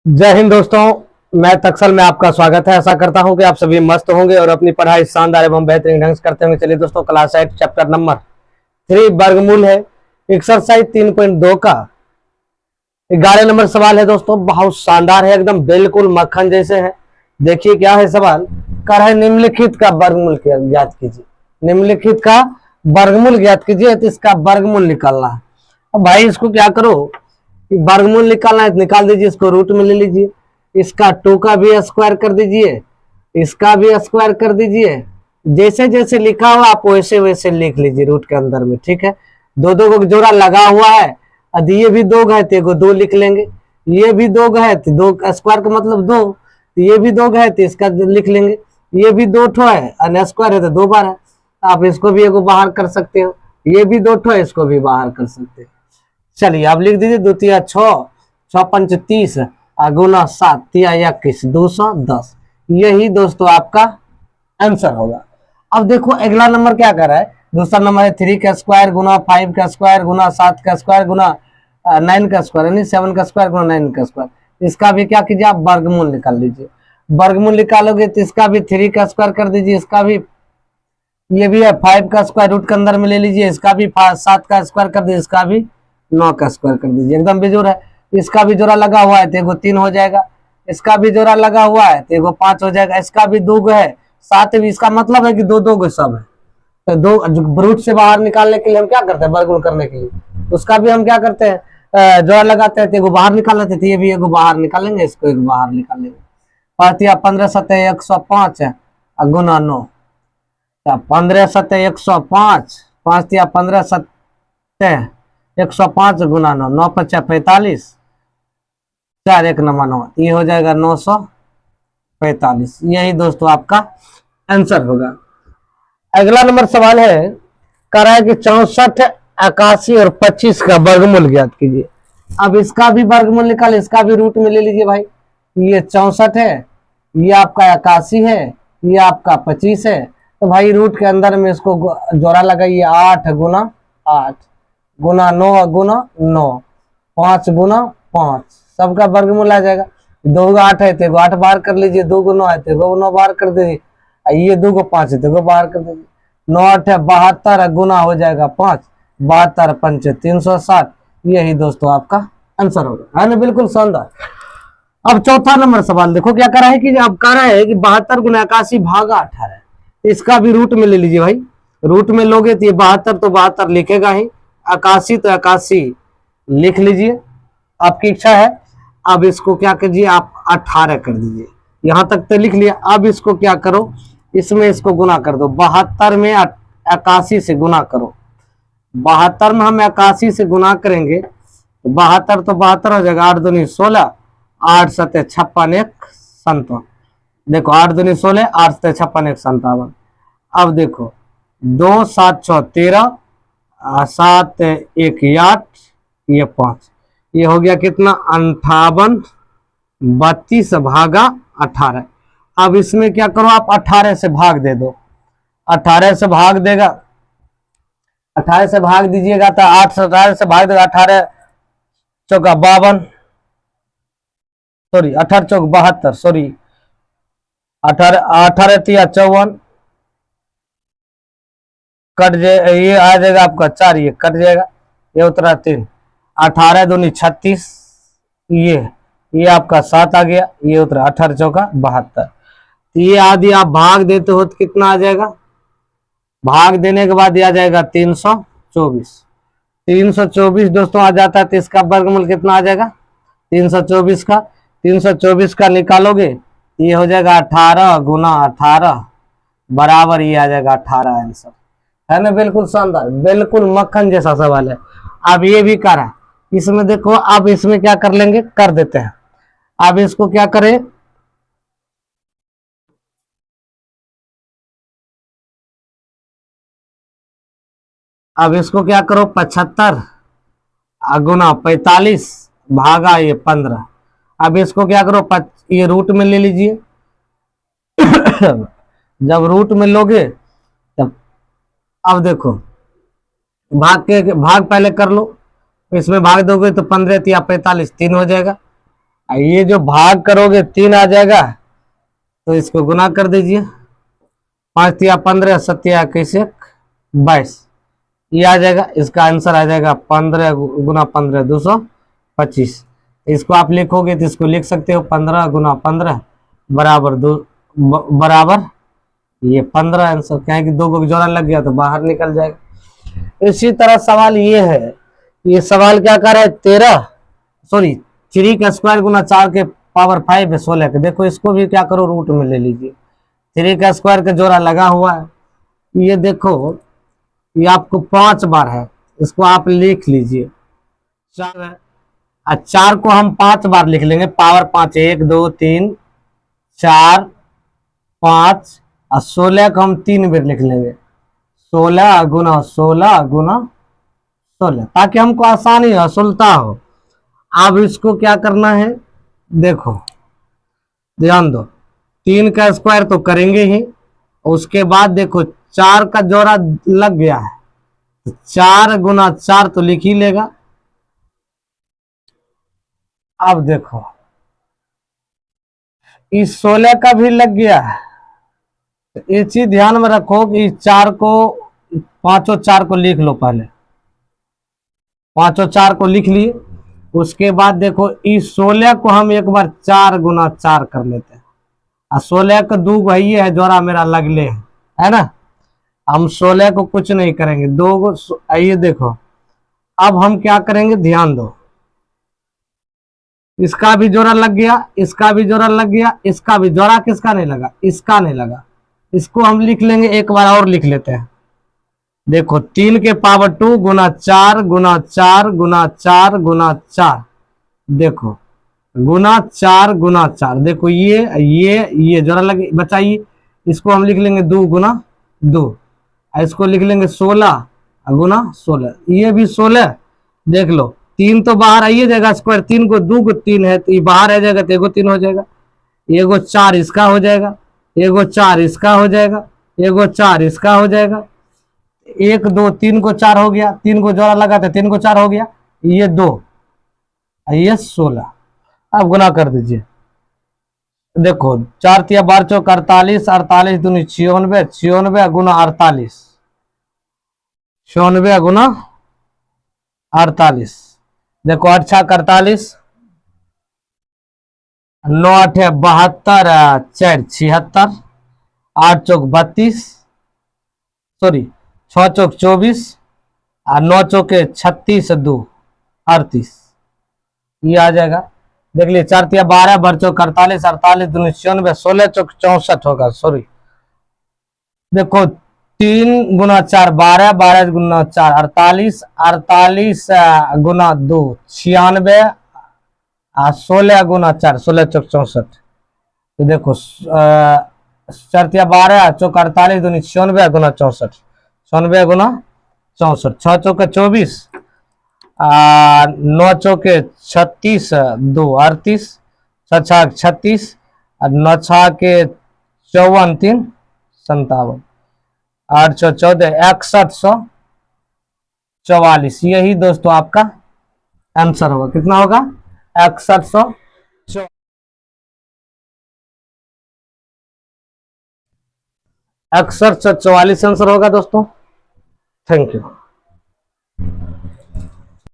जय हिंद दोस्तों। मैं तक्सल में आपका स्वागत है। आशा करता हूं कि आप सभी मस्त होंगे और अपनी पढ़ाई शानदार एवं बेहतरीन ढंग से करते होंगे। चलिए दोस्तों, क्लास 8 चैप्टर नंबर 3 वर्गमूल है, एक्सरसाइज 3.2 का 11 नंबर सवाल है। दोस्तों बहुत शानदार है, एकदम बिल्कुल मक्खन जैसे है। देखिए क्या है सवाल। कर है निम्नलिखित का वर्गमूल ज्ञात कीजिए। निम्नलिखित का वर्गमूल ज्ञात कीजिए, तो इसका वर्गमूल निकालना है। अब भाई इसको क्या करो, वर्गमूल निकालना है तो निकाल दीजिए, इसको रूट में ले लीजिए। इसका 2 का भी स्क्वायर कर दीजिए, इसका भी स्क्वायर कर दीजिए। जैसे जैसे लिखा हुआ आप वैसे वैसे लिख लीजिए रूट के अंदर में। ठीक है, दो दो को जोड़ा लगा हुआ है। अब ये भी दो है तो दो लिख लेंगे, ये भी दो है तो दो स्क्वायर का मतलब दो, ये भी दो है तो इसका लिख लेंगे। ये भी दो ठो है और स्क्वायर है तो दो बार है, आप इसको भी एगो बाहर कर सकते हो। ये भी दो ठो है, इसको भी बाहर कर सकते हो। चलिए आप लिख दीजिए, द्वितीय 6, 6 पंच 30 गुना 7 तिया 21 210। यही दोस्तों आपका आंसर होगा। अब देखो अगला नंबर क्या कर रहा है। दूसरा नंबर है 3 का स्क्वायर गुना 5 का स्क्वायर गुना 7 का स्क्वायर गुना 9 का स्क्वायर, यानी 7 का स्क्वायर गुना 9 का स्क्वायर। इसका भी क्या कीजिए, आप वर्गमूल निकाल लीजिए। वर्गमूल निकालोगे तो इसका भी 3 का स्क्वायर कर दीजिए, इसका भी, ये भी है 5 का स्क्वायर रूट के अंदर में ले लीजिए, इसका भी 7 का स्क्वायर कर दीजिए, इसका भी 9 का स्क्वायर कर दीजिए। एकदम बेजोड़ है। इसका भी जोड़ा लगा हुआ है तो एगो 3 हो जाएगा, इसका भी जोड़ा लगा हुआ है तो एगो 5 हो जाएगा, इसका भी 2 है 7 भी। इसका मतलब है कि दो दो गो सब है। तो दो रूट से बाहर निकालने के लिए हम क्या करते हैं, वर्गमूल करने के लिए उसका भी हम क्या करते हैं, जोड़ा लगाते हैं तो एगो बाहर निकाल लेते थे। ये भी एगो बाहर निकालेंगे, इसको एक बाहर निकाल लेंगे। 15 7 105 गुना 9, 15 7 105, 5 तिया 15 7 105 गुना 9, 9 5 45, 4 1 9 9, ये हो जाएगा 945। यही दोस्तों आपका आंसर होगा। अगला नंबर सवाल है, कह रहा है कि 64 81 और 25 का वर्गमूल ज्ञात कीजिए। अब इसका भी वर्गमूल निकाल, इसका भी रूट में ले लीजिए भाई। ये 64 है, ये आपका 81 है, ये आपका 25 है। तो भाई रूट के अंदर में इसको जोड़ा लगाइए, 8 गुना 8 गुना 9 गुना 9, 5 गुना 5, सबका वर्गमूल आ जाएगा। 2 8 है तो 8 बाहर कर लीजिए, 2 9 है तो 9 बाहर कर दीजिए, ये 2 5 है तो बाहर कर दीजिए। 9 8 है 72 गुना हो जाएगा 5, 72 पंच 360। यही दोस्तों आपका आंसर होगा, है ना, बिल्कुल शानदार। अब चौथा नंबर सवाल देखो क्या करा है कि अब कह रहा है कि 72 गुना 81 भागा 18, इसका भी रूट में ले लीजिए भाई। रूट में लोगे तो ये 72 तो 72 लिखेगा ही, 81 तो 81 लिख लीजिए, आपकी इच्छा है। अब इसको क्या कीजिए, आप 18 कर दीजिए। यहां तक तो लिख लिया। अब इसको क्या करो, इसमें इसको गुना कर दो। 72 में 81 से गुना करो। 72 में हम 81 से गुना करेंगे तो 72 तो 72 हो जाएगा, 8 दूनी 16, 8 सत्य 56 1 57। देखो 8 दूनी 16, 8 सत्य 56 1 57। अब देखो 2 7 6 13, 7 1 8, ये 5, ये हो गया कितना 58 32 भागा 18। अब इसमें क्या करो, आप 18 से भाग दे दो। 18 से भाग देगा, 18 से भाग दीजिएगा तो 8 से 18 से भाग देगा, 18 चौका 52, सॉरी 18 चौक 72, सॉरी 18 18 तिया 54, कट जाए, ये आ जाएगा आपका 4, ये कट जाएगा, ये उतरा 3, 18 दूनी 36, ये आपका 7 आ गया, ये उतरा 18 चौका 72। ये आदि आप भाग देते हो तो कितना आ जाएगा, भाग देने के बाद आ जाएगा 324। 324 दोस्तों आ जाता है तो इसका वर्गमूल कितना आ जाएगा, 324 का निकालोगे ये हो जाएगा 18 गुना 18 बराबर, ये आ जाएगा 18 आंसर, है ना, बिल्कुल शानदार, बिल्कुल मक्खन जैसा सवाल है। अब ये भी करा, इसमें देखो अब इसमें क्या कर लेंगे, कर देते हैं। अब इसको क्या करें, अब इसको क्या करो, 75 गुना 45 भागा ये 15। अब इसको क्या करो, ये रूट में ले लीजिए। जब रूट में लोगे तब अब देखो भाग पहले कर लो, इसमें भाग दोगे तो 15 या 45 3 हो जाएगा, ये जो भाग करोगे 3 आ जाएगा, तो इसको गुना कर दीजिए। 5 तिया 15, 7 तिया 21, 22, ये आ जाएगा। इसका आंसर आ जाएगा 15 गुना 15 225। इसको आप लिखोगे तो इसको लिख सकते हो 15 गुना 15 बराबर बराबर ये 15 आंसर। क्या है कि 2 को जोड़ा लग गया तो बाहर निकल जाएगा। इसी तरह सवाल ये है, ये सवाल क्या कर रहा है, 3 का स्क्वायर गुना 4 के पावर 5 है 16 के। देखो इसको भी क्या करो, रूट में ले लीजिए। 3 का स्क्वायर का जोड़ा लगा हुआ है, ये देखो ये आपको 5 बार है, इसको आप लिख लीजिए। 4 है, 4 को हम 5 बार लिख लेंगे, पावर 5, 1 2 3 4 5, और 16 को हम 3 बार लिख लेंगे, 16 गुना 16 गुना 16, ताकि हमको आसानी हो, सुलता हो। अब इसको क्या करना है, देखो ध्यान दो, 3 का स्क्वायर तो करेंगे ही, उसके बाद देखो 4 का जोड़ा लग गया है, 4 गुना 4 तो लिख ही लेगा। अब देखो इस 16 का भी लग गया है, तो ये चीज ध्यान में रखो कि 4 को, पांचों 4 को लिख लो पहले, पांचों 4 को लिख लिए। उसके बाद देखो इस 16 को हम एक बार 4 गुना 4 कर लेते हैं, और 16 का 2 वही है जोड़ा मेरा लगले है ना। हम 16 को कुछ नहीं करेंगे, 2 को आइए देखो। अब हम क्या करेंगे, ध्यान दो, इसका भी जोड़ा लग गया, इसका भी जोड़ा लग गया, इसका भी जोड़ा किसका नहीं लगा, इसका नहीं लगा। इसको हम लिख लेंगे, एक बार और लिख लेते हैं। देखो 3 के पावर 2 गुना 4 गुना 4 गुना 4 गुना 4, देखो गुना 4 गुना 4, देखो ये जोड़ा लगे बचाइए। इसको हम लिख लेंगे 2 गुना 2, इसको लिख लेंगे 16 गुना 16, ये भी 16। देख लो 3 तो बाहर आइए जाएगा, स्क्वायर 3 को 2 को 3 है तो ये बाहर आ जाएगा, तो एगो 3 हो जाएगा, एगो 4 इसका हो जाएगा, एगो 4 इसका हो जाएगा, एगो 4 इसका हो जाएगा। 1 2 3 को 4 हो गया, 3 को जोड़ा लगा था, 3 को 4 हो गया, ये 2, ये 16। अब गुना कर दीजिए, देखो 4 तिया 12 चौक 48, 48 दूनी 96, 96 गुना 48, 96 गुना 48, देखो 8 छक 48, 9 8 72, 4 76, 8 चौक 32, सॉरी 6 चौक 24, और 9 चौके 36, 2 38, ये आ जाएगा। देख लीजिए 4 तिया 12, 12 चौक 48, 48 दूनी 96, 16 चौक 64 होगा, सॉरी देखो 3 गुना 4 12, 12 गुना 4 48, 48 गुना 2 96, 16 गुना 4 16 चौक 64, तो देखो 4 तिया 12 चौक 48 दूनी 96 गुना 64, 96 गुना 64, 6 चौके 24, 9 चौके 36, 2 38, 6 छक 36, 9 छके 54, 3 57, 814 6144, यही दोस्तों आपका आंसर होगा। कितना होगा, 6144, 6144 आंसर होगा दोस्तों। Thank you.